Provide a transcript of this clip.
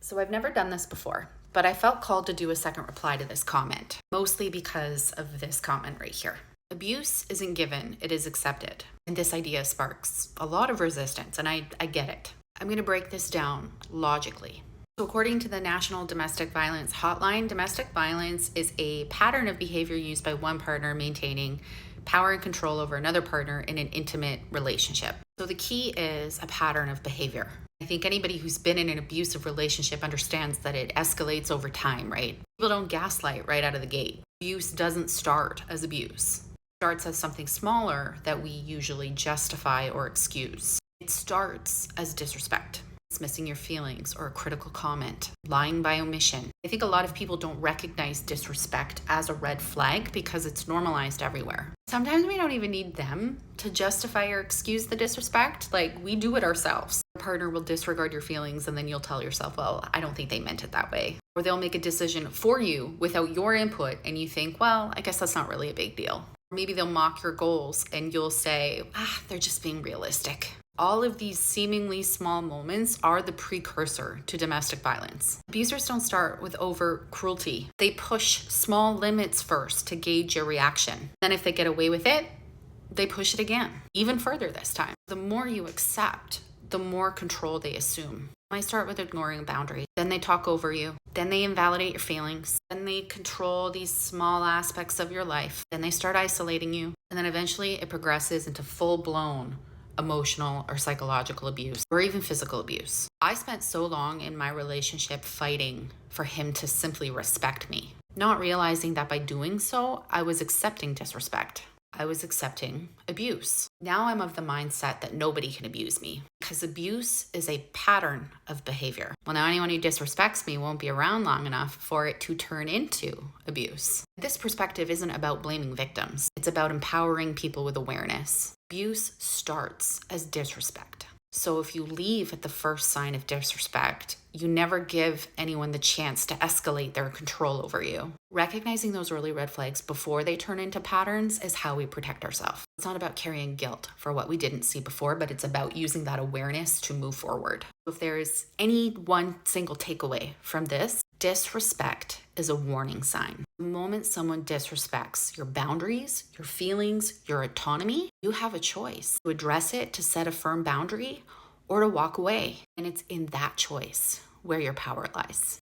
So I've never done this before, but I felt called to do a second reply to this comment, mostly because of this comment right here. Abuse isn't given, it is accepted. And this idea sparks a lot of resistance, and I get it. I'm going to break this down logically. So according to the National Domestic Violence Hotline, domestic violence is a pattern of behavior used by one partner maintaining power and control over another partner in an intimate relationship. So the key is a pattern of behavior. I think anybody who's been in an abusive relationship understands that it escalates over time, right? People don't gaslight right out of the gate. Abuse doesn't start as abuse. It starts as something smaller that we usually justify or excuse. It starts as disrespect, dismissing your feelings or a critical comment, lying by omission. I think a lot of people don't recognize disrespect as a red flag because it's normalized everywhere. Sometimes we don't even need them to justify or excuse the disrespect. Like, we do it ourselves. Your partner will disregard your feelings and then you'll tell yourself, well, I don't think they meant it that way. Or they'll make a decision for you without your input and you think, well, I guess that's not really a big deal. Or maybe they'll mock your goals and you'll say, they're just being realistic. All of these seemingly small moments are the precursor to domestic violence. Abusers don't start with overt cruelty. They push small limits first to gauge your reaction. Then if they get away with it, they push it again, even further this time. The more you accept, the more control they assume. I start with ignoring boundaries. Then they talk over you. Then they invalidate your feelings. Then they control these small aspects of your life. Then they start isolating you. And then eventually it progresses into full-blown emotional or psychological abuse, or even physical abuse. I spent so long in my relationship fighting for him to simply respect me, not realizing that by doing so, I was accepting disrespect. I was accepting abuse. Now I'm of the mindset that nobody can abuse me because abuse is a pattern of behavior. Well, now anyone who disrespects me won't be around long enough for it to turn into abuse. This perspective isn't about blaming victims. It's about empowering people with awareness. Abuse starts as disrespect. So if you leave at the first sign of disrespect, you never give anyone the chance to escalate their control over you. Recognizing those early red flags before they turn into patterns is how we protect ourselves. It's not about carrying guilt for what we didn't see before, but it's about using that awareness to move forward. If there's any one single takeaway from this, disrespect is a warning sign. The moment someone disrespects your boundaries, your feelings, your autonomy, you have a choice to address it, to set a firm boundary, or to walk away. And it's in that choice where your power lies.